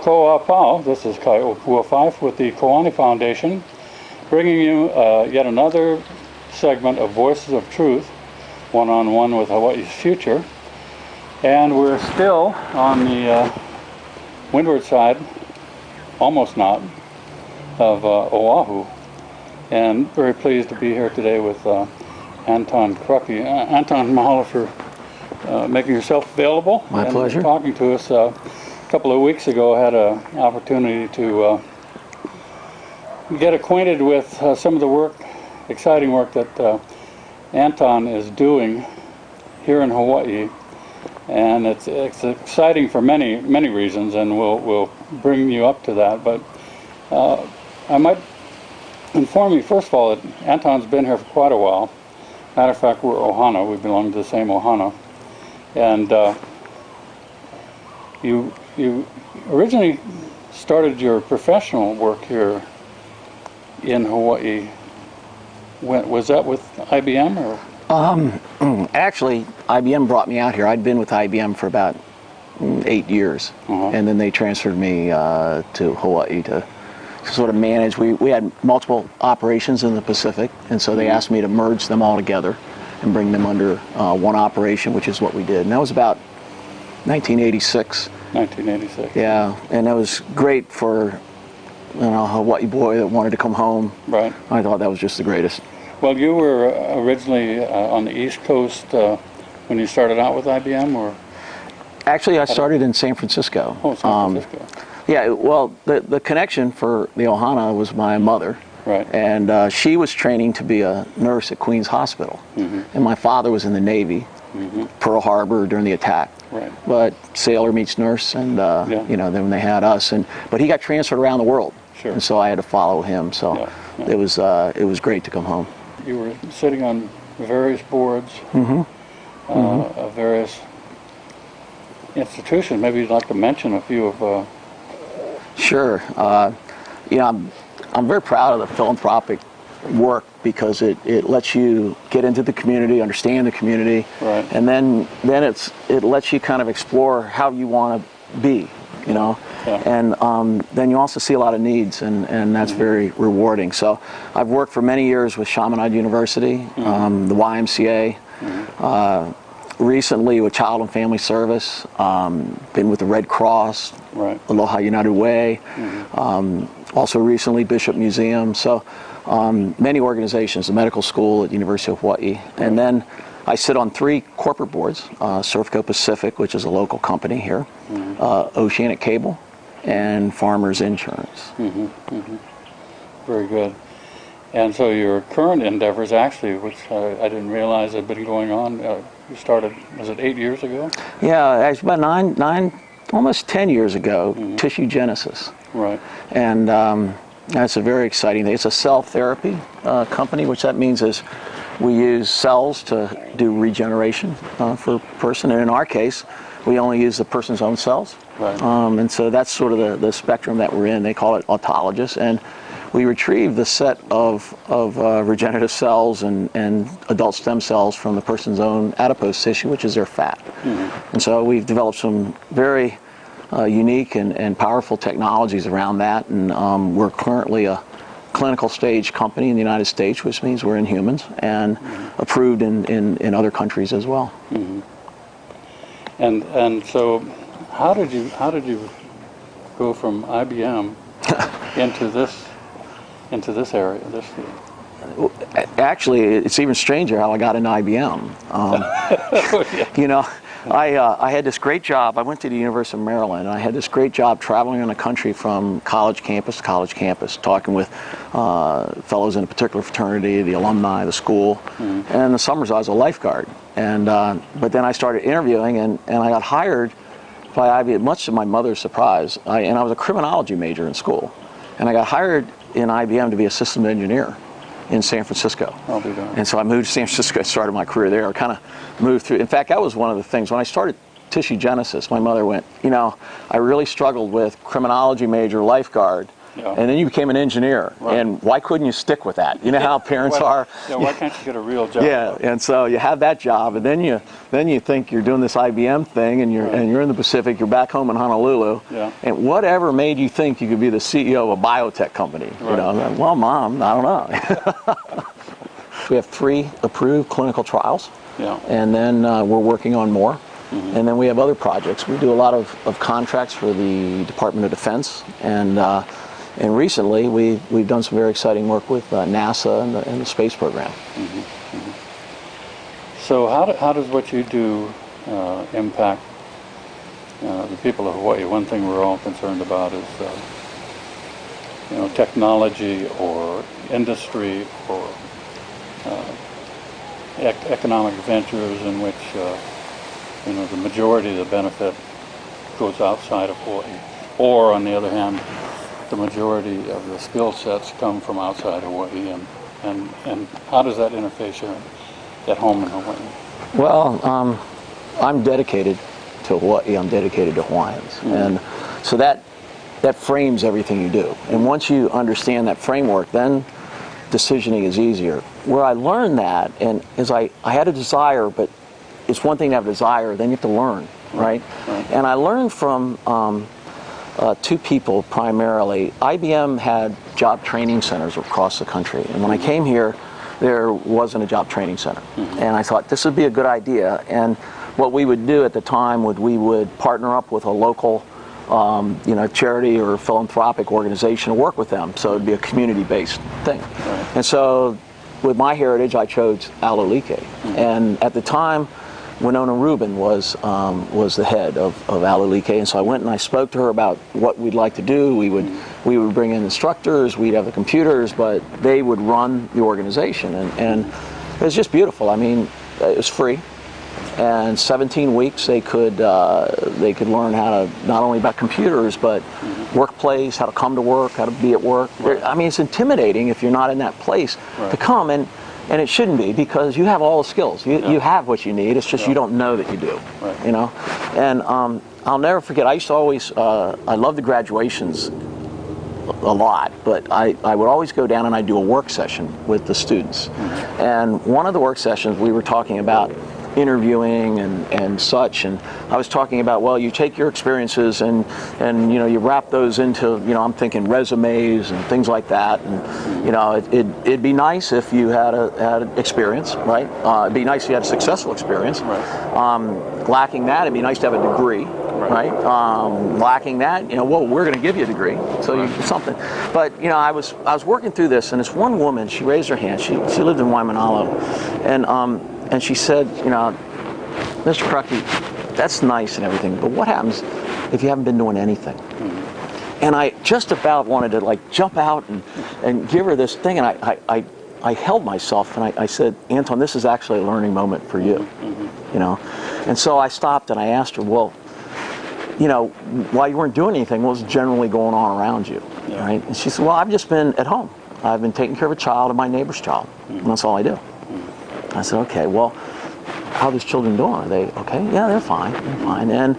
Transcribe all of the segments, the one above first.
Ko Pao. This is Kai Opua Fife with the Koani Foundation, bringing you yet another segment of Voices of Truth, one-on-one with Hawaii's future. And we're still on the windward side, almost not, of Oahu. And very pleased to be here today with Anton Krucky. Anton, mahalo for making yourself available. My pleasure. Talking to us. A couple of weeks ago, I had an opportunity to get acquainted with some of the exciting work that Anton is doing here in Hawaii. And it's exciting for many reasons, and we'll bring you up to that. But I might inform you, first of all, that Anton's been here for quite a while. Matter of fact, we're Ohana. We belong to the same Ohana. And you originally started your professional work here in Hawaii. Was that with IBM or? Actually, IBM brought me out here. I'd been with IBM for about 8 years, and then they transferred me to Hawaii to sort of manage. We had multiple operations in the Pacific, and so they asked me to merge them all together and bring them under one operation, which is what we did. And that was about 1986. 1986. Yeah, and that was great for a Hawaii boy that wanted to come home. Right. I thought that was just the greatest. Well, you were originally on the East Coast when you started out with IBM, or? Actually, I started in San Francisco. Oh, San Francisco. Yeah, well, the connection for the Ohana was my mother. Right. And she was training to be a nurse at Queens Hospital. And my father was in the Navy, Pearl Harbor during the attack. Right. But sailor meets nurse, and you know, then they had us. But he got transferred around the world. Sure. And so I had to follow him. So it was great to come home. You were sitting on various boards of various institutions. Maybe you'd like to mention a few of. Sure. You know, I'm very proud of the philanthropic work because it lets you get into the community, understand the community, right. And then it lets you kind of explore how you want to be, you know. Yeah. And then you also see a lot of needs, and that's very rewarding. So I've worked for many years with Chaminade University, the YMCA, recently with Child and Family Service, been with the Red Cross, right. Aloha United Way, also recently Bishop Museum. So many organizations, the medical school at University of Hawaii. Right. And then I sit on 3 corporate boards, Surfco Pacific, which is a local company here, Oceanic Cable, and Farmers Insurance. Very good. And so your current endeavors, actually, which I didn't realize had been going on, you started, was it 8 years ago? Yeah, actually about nine, almost 10 years ago, Tissue Genesis. Right. And that's a very exciting thing. It's a cell therapy company, which that means is we use cells to do regeneration for a person. And in our case, we only use the person's own cells. Right. And so that's sort of the spectrum that we're in. They call it autologous. And we retrieve the set of regenerative cells and adult stem cells from the person's own adipose tissue, which is their fat. And so we've developed some very unique and powerful technologies around that. And we're currently a clinical stage company in the United States, which means we're in humans, and approved in other countries as well. And so how did you go from IBM into this area, this field? Actually, it's even stranger how I got into IBM. You know, I had this great job. I went to the University of Maryland, and I had this great job traveling around the country from college campus to college campus, talking with fellows in a particular fraternity, the alumni, the school. And in the summers, I was a lifeguard. And but then I started interviewing, and I got hired by IBM, much to my mother's surprise. And I was a criminology major in school, and I got hired in IBM to be a system engineer in San Francisco. I'll be darned. And so I moved to San Francisco, started my career there. I kind of moved through. In fact, that was one of the things. When I started Tissue Genesis, my mother went, you know, I really struggled with criminology major, lifeguard, Yeah. And then you became an engineer. Right. And why couldn't you stick with that? You know how parents are. Yeah, why can't you get a real job? Yeah, and so you have that job, and then you think you're doing this IBM thing, and you're in the Pacific, you're back home in Honolulu, Yeah. and whatever made you think you could be the CEO of a biotech company? Right. You know, like, well, Mom, I don't know. We have 3 approved clinical trials, Yeah. and then we're working on more. And then we have other projects. We do a lot of contracts for the Department of Defense, and recently we've done some very exciting work with NASA and the space program. So how does what you do impact the people of Hawaii? One thing we're all concerned about is technology or industry or economic ventures in which the majority of the benefit goes outside of Hawaii, or on the other hand, the majority of the skill sets come from outside Hawaii, and how does that interface here at home in Hawaii? Well, I'm dedicated to Hawaii. I'm dedicated to Hawaiians, and so that frames everything you do. And once you understand that framework, then decisioning is easier. Where I learned that, and is I had a desire, but it's one thing to have a desire, then you have to learn, right? And I learned from 2 people primarily. IBM had job training centers across the country, and when I came here, there wasn't a job training center. And I thought this would be a good idea, and what we would do at the time we would partner up with a local charity or philanthropic organization to work with them, so it'd be a community-based thing. And so with my heritage, I chose Alolike, and at the time Winona Rubin was the head of Alolike, and so I went and I spoke to her about what we'd like to do. We would bring in instructors, we'd have the computers, but they would run the organization, and it was just beautiful. I mean, it was free, and 17 weeks they could learn how to, not only about computers, but workplace, how to come to work, how to be at work. I mean, it's intimidating if you're not in that place to come, and it shouldn't be, because you have all the skills. You have what you need. It's just you don't know that you do. You know, and I'll never forget. I used to always I love the graduations a lot, but I would always go down and I'd do a work session with the students. And one of the work sessions we were talking about interviewing and such, and I was talking about, well, you take your experiences and you wrap those into, I'm thinking resumes and things like that, and it'd be nice if you had an experience, right? It'd be nice if you had a successful experience. Lacking that, it'd be nice to have a degree, right? Lacking that, well, we're going to give you a degree, so you something. But I was working through this, and this one woman, she raised her hand. She lived in Waimanalo, and she said, Mr. Krucky, that's nice and everything, but what happens if you haven't been doing anything? And I just about wanted to jump out and give her this thing, and I held myself, and I said, Anton, this is actually a learning moment for you, And so I stopped and I asked her, well, while you weren't doing anything, what was generally going on around you, right? And she said, well, I've just been at home. I've been taking care of a child and my neighbor's child, and that's all I do. I said, okay, well, how are these children doing? Are they okay? Yeah, they're fine. They're fine. And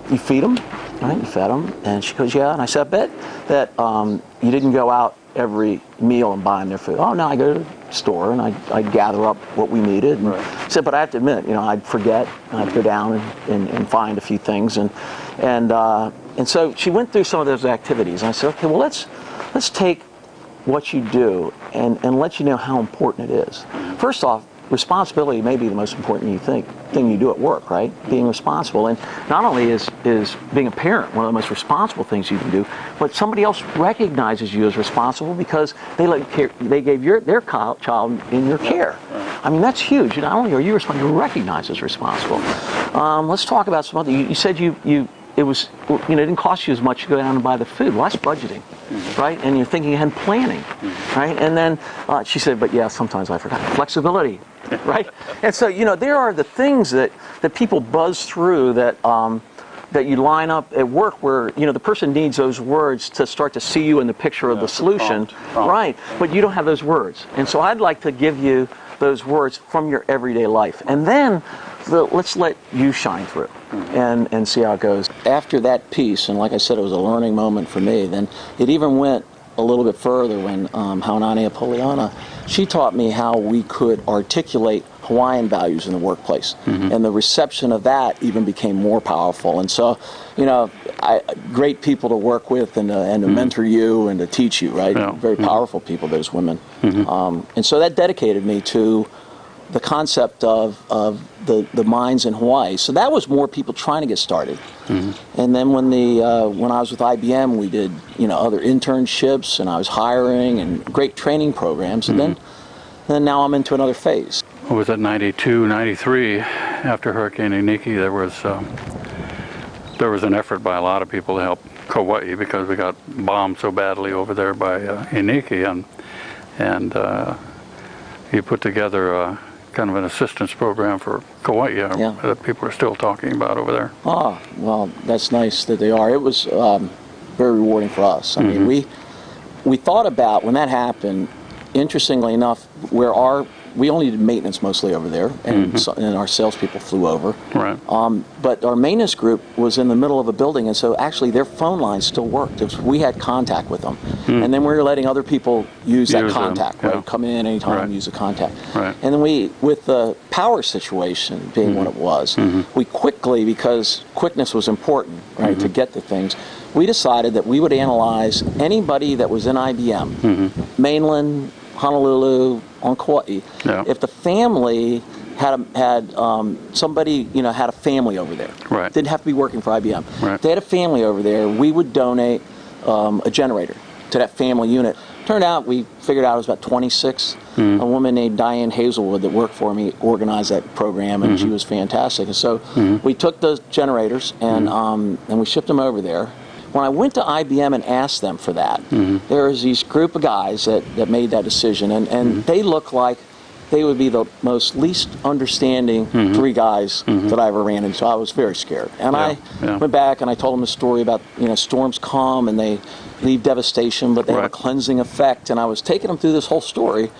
you feed them, right? You fed them. And she goes, yeah. And I said, I bet that you didn't go out every meal and buy them their food. Oh, no, I go to the store and I'd gather up what we needed. And I said, but I have to admit, I'd forget. And I'd go down and find a few things. And so she went through some of those activities. And I said, okay, well, let's take what you do and let you know how important it is. First off, responsibility may be the most important thing you do at work, right? Being responsible. And not only is being a parent one of the most responsible things you can do, but somebody else recognizes you as responsible because they gave their child in your care. I mean, that's huge. Not only are you responsible, you're recognized as responsible. Let's talk about some other. You said it was, it didn't cost you as much to go down and buy the food. Well, that's budgeting, right? And you're thinking ahead and planning, right? And then she said, but yeah, sometimes I forgot. Flexibility, right? And so, there are the things that people buzz through that you line up at work where, the person needs those words to start to see you in the picture of the solution, right? But you don't have those words. And so I'd like to give you those words from your everyday life. And then let's let you shine through and see how it goes. After that piece, and like I said, it was a learning moment for me, then it even went a little bit further when Haunani Apoliana, she taught me how we could articulate Hawaiian values in the workplace. And the reception of that even became more powerful. And so, you know, great people to work with and to mentor you and to teach you, right? Yeah. Very powerful people, those women. And so that dedicated me to the concept of the mines in Hawaii. So that was more people trying to get started. And then when I was with IBM, we did, you know, other internships, and I was hiring and great training programs. And then now I'm into another phase. What was it, 92, 93, after Hurricane Iniki, there was an effort by a lot of people to help Kauai because we got bombed so badly over there by Iniki, and he put together kind of an assistance program for Kauai that people are still talking about over there. Ah, well, that's nice that they are. It was very rewarding for us. I mean, we thought about when that happened. Interestingly enough, we only did maintenance mostly over there, and our salespeople flew over. Right. But our maintenance group was in the middle of a building, and so actually their phone lines still worked. We had contact with them, and then we were letting other people use that contact. Right? Come in anytime, use the contact. Right. And then with the power situation being what it was, we quickly, because quickness was important, right, to get the things, we decided that we would analyze anybody that was in IBM, mainland, Honolulu, on Kauai. Yeah. If the family had somebody, you know, had a family over there, Right. didn't have to be working for IBM. Right. If they had a family over there, we would donate a generator to that family unit. Turned out, we figured out it was about 26. A woman named Diane Hazelwood that worked for me organized that program, and she was fantastic. And so we took those generators and we shipped them over there. When I went to IBM and asked them for that, there was these group of guys that made that decision, and they looked like they would be the most least understanding three guys that I ever ran into. So I was very scared. And I went back and I told them a story about, you know, storms come and they leave devastation, but they have a cleansing effect. And I was taking them through this whole story,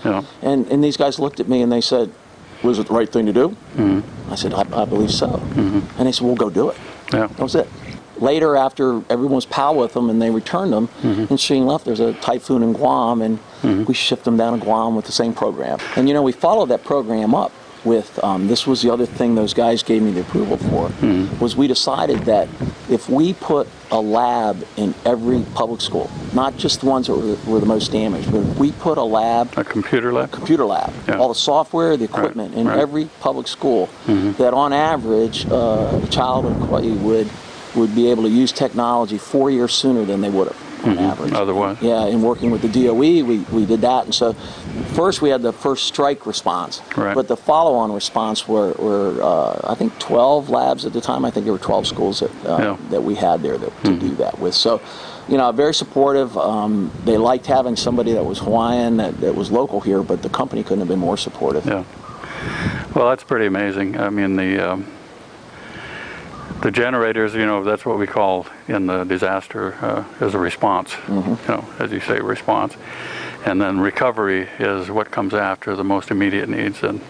and these guys looked at me and they said, "Was it the right thing to do?" I said, I believe so. And they said, "Well, go do it." That was it. Later, after everyone was pal with them and they returned them, and Sheen left, there's a typhoon in Guam, and we shipped them down to Guam with the same program. And you know, we followed that program up with, this was the other thing those guys gave me the approval for, was we decided that if we put a lab in every public school, not just the ones that were the most damaged, but if we put a lab, A computer lab? all the software, the equipment in every public school, that on average, a child in Kauai would be able to use technology 4 years sooner than they would have on average. Otherwise. Yeah, in working with the DOE, we did that. And so first we had the first strike response, but the follow-on response were I think 12 labs at the time. I think there were 12 schools that we had there to do that with. So, you know, very supportive. They liked having somebody that was Hawaiian, that was local here, but the company couldn't have been more supportive. Yeah. Well, that's pretty amazing. I mean, the generators, you know, that's what we call in the disaster as a response, you know, as you say, response. And then recovery is what comes after the most immediate needs, and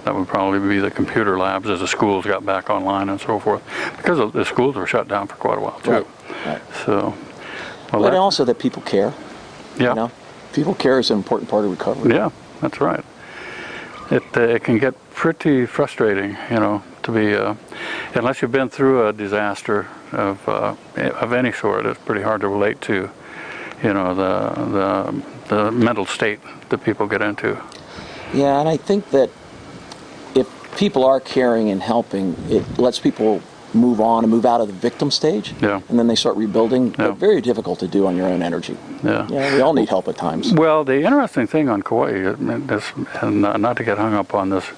that would probably be the computer labs as the schools got back online and so forth, because the schools were shut down for quite a while too. Right. So, well, but also that people care. Yeah. You know, people care is an important part of recovery. Yeah, that's right. It can get pretty frustrating, you know, to be unless you've been through a disaster of any sort. It's pretty hard to relate to, you know, the mental state that people get into. Yeah, and I think that if people are caring and helping, it lets people move on and move out of the victim stage, and then they start rebuilding. But very difficult to do on your own energy. Yeah, we all need help at times. Well, the interesting thing on Kauai, and not to get hung up on this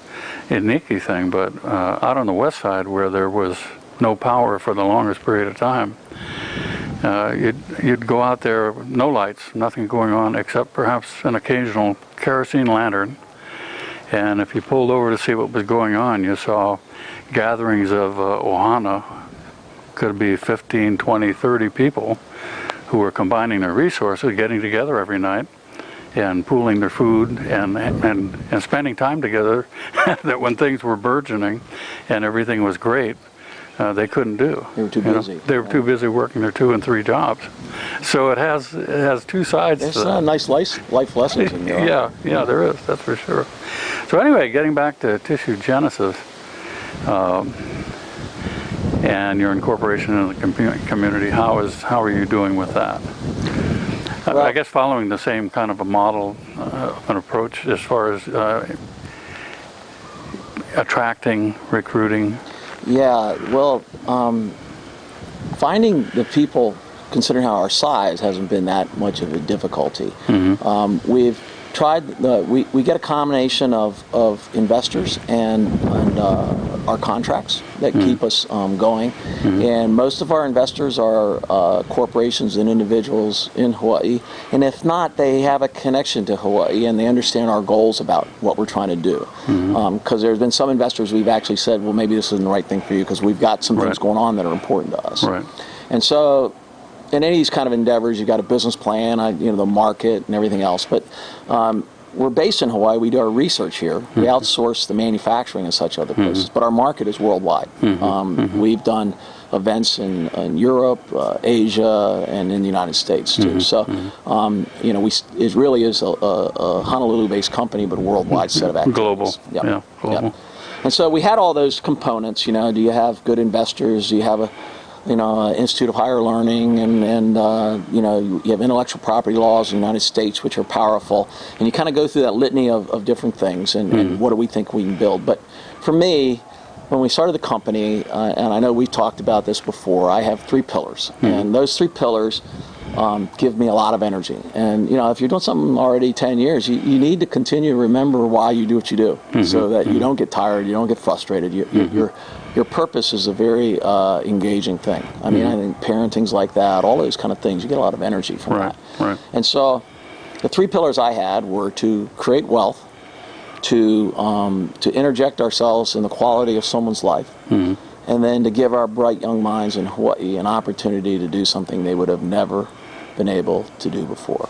Iniki thing, but out on the west side where there was no power for the longest period of time, you'd go out there, no lights, nothing going on except perhaps an occasional kerosene lantern. And if you pulled over to see what was going on, you saw gatherings of ohana, could be 15, 20, 30 people who were combining their resources, getting together every night and pooling their food and spending time together that when things were burgeoning and everything was great, they couldn't do. They were too busy. They were too busy working their 2 and 3 jobs. So it has two sides There's to that. nice life lessons in there. Yeah, there is, that's for sure. So anyway, getting back to tissue genesis and your incorporation in the community, how are you doing with that? Well, I guess following the same kind of a model, an approach as far as attracting, recruiting. Yeah, well, finding the people, considering how our size, hasn't been that much of a difficulty. We've tried, we get a combination of investors and our contracts that keep us going. And most of our investors are corporations and individuals in Hawaii. And if not, they have a connection to Hawaii and they understand our goals about what we're trying to do. Because there's been some investors we've actually said, well, maybe this isn't the right thing for you because we've got some things going on that are important to us. And so in any of these kind of endeavors, you've got a business plan, the market and everything else. But we're based in Hawaii. We do our research here. We outsource the manufacturing and such other places, but our market is worldwide. We've done events in Europe, Asia, and in the United States too. So, it really is a Honolulu-based company, but a worldwide set of activities. Global. Yeah, global. Yep. And so we had all those components. Do you have good investors? Do you have Institute of Higher Learning, and you have intellectual property laws in the United States, which are powerful, and you kind of go through that litany of different things, and what do we think we can build. But for me, when we started the company, and I know we've talked about this before, I have 3 pillars, and those 3 pillars give me a lot of energy. And if you're doing something already 10 years, you need to continue to remember why you do what you do, so that you don't get tired, you don't get frustrated. Your purpose is a very engaging thing. I mean, I think parenting's like that, all those kind of things, you get a lot of energy from that. And so the 3 pillars I had were to create wealth, to interject ourselves in the quality of someone's life, and then to give our bright young minds in Hawaii an opportunity to do something they would have never been able to do before.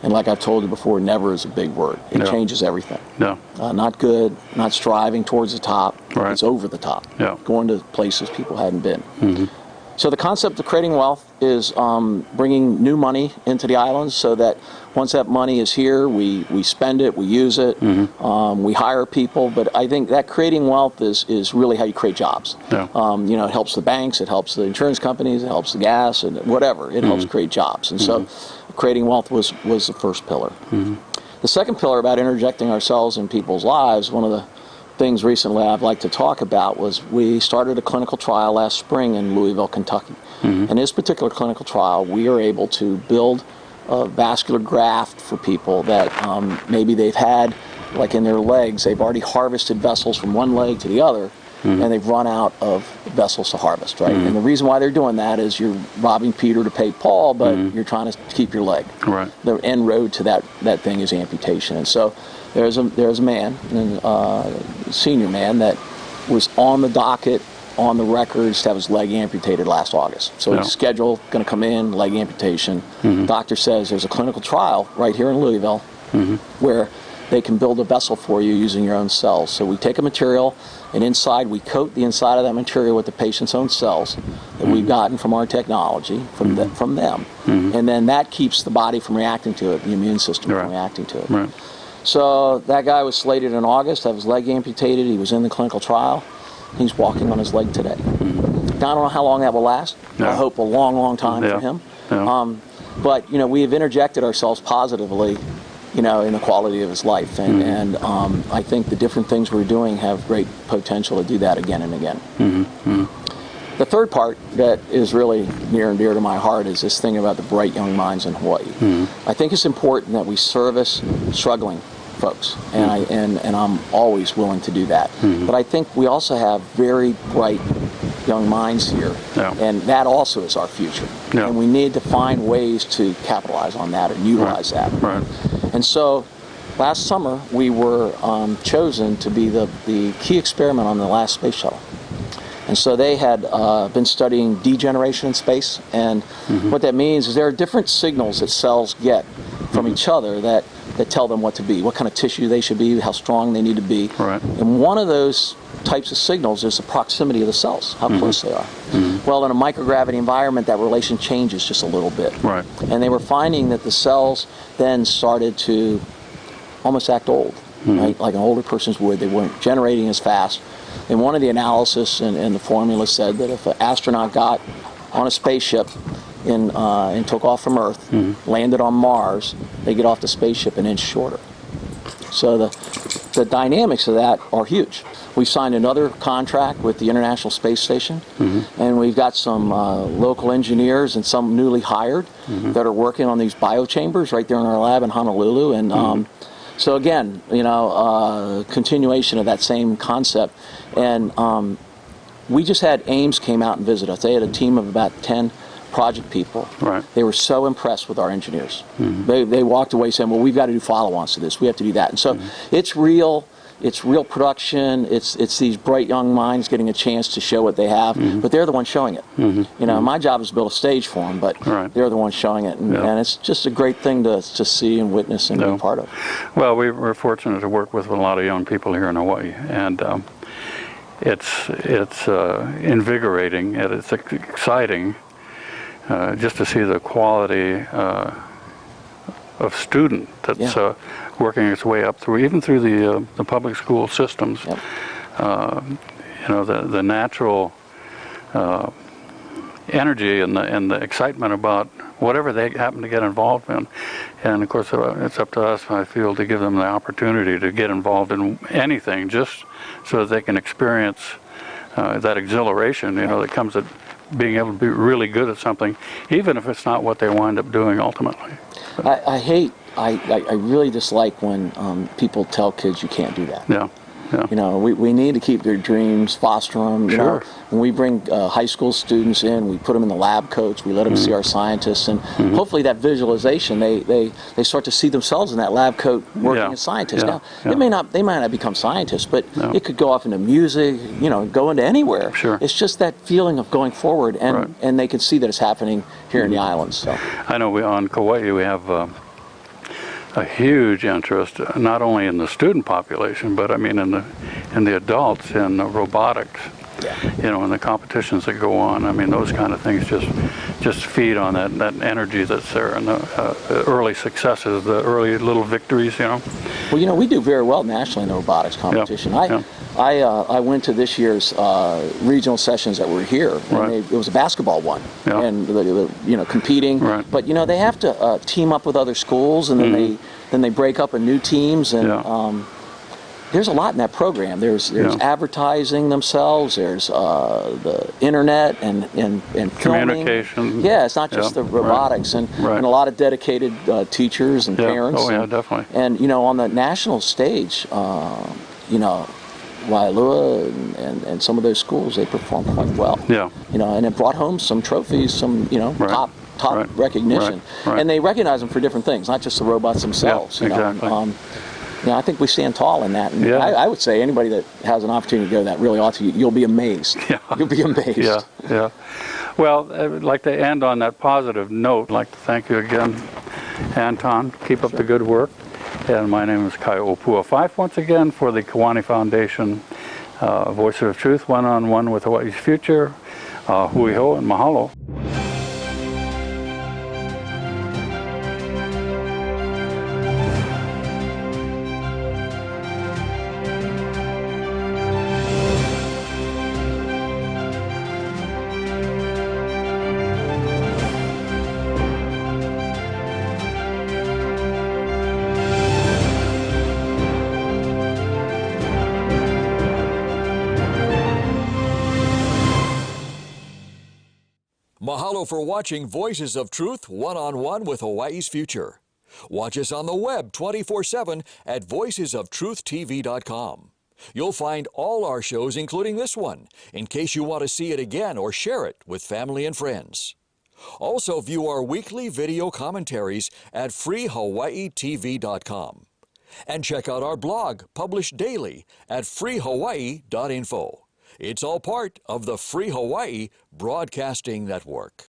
And like I've told you before, never is a big word. It changes everything. Not good, not striving towards the top. It's over the top. Going to places people hadn't been. So the concept of creating wealth is bringing new money into the islands, so that once that money is here, we spend it, we use it, we hire people. But I think that creating wealth is really how you create jobs. It helps the banks, it helps the insurance companies, it helps the gas, and whatever. It helps create jobs. And so creating wealth was the first pillar. The second pillar about interjecting ourselves in people's lives, one of the things recently I'd like to talk about was we started a clinical trial last spring in Louisville, Kentucky. In this particular clinical trial, we are able to build a vascular graft for people that maybe they've had, like in their legs, they've already harvested vessels from one leg to the other, and they've run out of vessels to harvest, right? And the reason why they're doing that is you're robbing Peter to pay Paul, but you're trying to keep your leg. The end road to that thing is amputation. And so there's a man, a senior man, that was on the docket, on the records, to have his leg amputated last August. So he's scheduled, going to come in, leg amputation. Doctor says there's a clinical trial right here in Louisville where they can build a vessel for you using your own cells. So we take a material, and inside we coat the inside of that material with the patient's own cells that we've gotten from our technology, from them. And then that keeps the body from reacting to it, the immune system from reacting to it. So that guy was slated in August to have his leg amputated. He was in the clinical trial. He's walking on his leg today. Now, I don't know how long that will last. I hope a long, long time for him. But, we have interjected ourselves positively, in the quality of his life. And I think the different things we're doing have great potential to do that again and again. The third part that is really near and dear to my heart is this thing about the bright young minds in Hawaii. I think it's important that we service struggling folks, and I'm always willing to do that. But I think we also have very bright young minds here, and that also is our future. And we need to find ways to capitalize on that and utilize that. And so last summer we were chosen to be the key experiment on the last space shuttle. And so they had been studying degeneration in space, and what that means is there are different signals that cells get from each other that tell them what to be, what kind of tissue they should be, how strong they need to be. Right. And one of those types of signals is the proximity of the cells, how close they are. Well, in a microgravity environment, that relation changes just a little bit. Right. And they were finding that the cells then started to almost act old, right? Like an older person's would. They weren't generating as fast. And one of the analysis and the formula said that if an astronaut got on a spaceship and took off from Earth, landed on Mars, they get off the spaceship an inch shorter. So the dynamics of that are huge. We signed another contract with the International Space Station, and we've got some local engineers and some newly hired that are working on these biochambers right there in our lab in Honolulu. And so again, you know, continuation of that same concept. And we just had Ames came out and visit us. They had a team of about 10 project people. Right. They were so impressed with our engineers. They walked away saying, well, we've got to do follow-ons to this. We have to do that. And so it's real production. It's these bright young minds getting a chance to show what they have, but they're the ones showing it. You know, my job is to build a stage for them, but they're the ones showing it. And, and it's just a great thing to see and witness and be part of. Well, we're fortunate to work with a lot of young people here in Hawaii, and it's invigorating and it's exciting just to see the quality of student that's working its way up through, even through the public school systems. You know, the natural energy and the excitement about whatever they happen to get involved in. And of course, it's up to us, I feel, to give them the opportunity to get involved in anything, just so that they can experience that exhilaration, you know, that comes at being able to be really good at something, even if it's not what they wind up doing ultimately. I really dislike when people tell kids you can't do that. Yeah. You know, we need to keep their dreams, foster them. You know, when we bring high school students in, we put them in the lab coats, we let them see our scientists, and hopefully that visualization, they start to see themselves in that lab coat working as scientists. Now, they might not become scientists, but it could go off into music, you know, go into anywhere. It's just that feeling of going forward, and they can see that it's happening here in the islands. So I know on Kauai we have a huge interest, not only in the student population, but I mean in the adults in robotics. You know, and the competitions that go on. I mean, those kind of things just feed on that energy that's there, and the early successes, the early little victories. You know. Well, you know, we do very well nationally in the robotics competition. I went to this year's regional sessions that were here, and it was a basketball one, and you know, competing. But you know, they have to team up with other schools, and then they break up in new teams, and there's a lot in that program. There's advertising themselves. There's the internet and filming. Communication. Yeah, it's not just the robotics, and a lot of dedicated teachers and parents. Oh yeah, definitely. And you know, on the national stage, you know, Wailua and some of those schools, they perform quite well. You know, and it brought home some trophies, some, you know, top recognition. And they recognize them for different things, not just the robots themselves. You know, I think we stand tall in that. And I would say anybody that has an opportunity to go to that really ought to. You'll be amazed. You'll be amazed. Well, I'd like to end on that positive note. I'd like to thank you again, Anton. Keep up the good work. And my name is Kai Opua Fife, once again, for the Kiwani Foundation, Voices of Truth, one-on-one with Hawaii's future. Hui ho and mahalo. Mahalo for watching Voices of Truth one-on-one with Hawaii's future. Watch us on the web 24/7 at voicesoftruthtv.com. You'll find all our shows, including this one, in case you want to see it again or share it with family and friends. Also view our weekly video commentaries at freehawaiitv.com. And check out our blog, published daily, at freehawaii.info. It's all part of the Free Hawaii Broadcasting Network.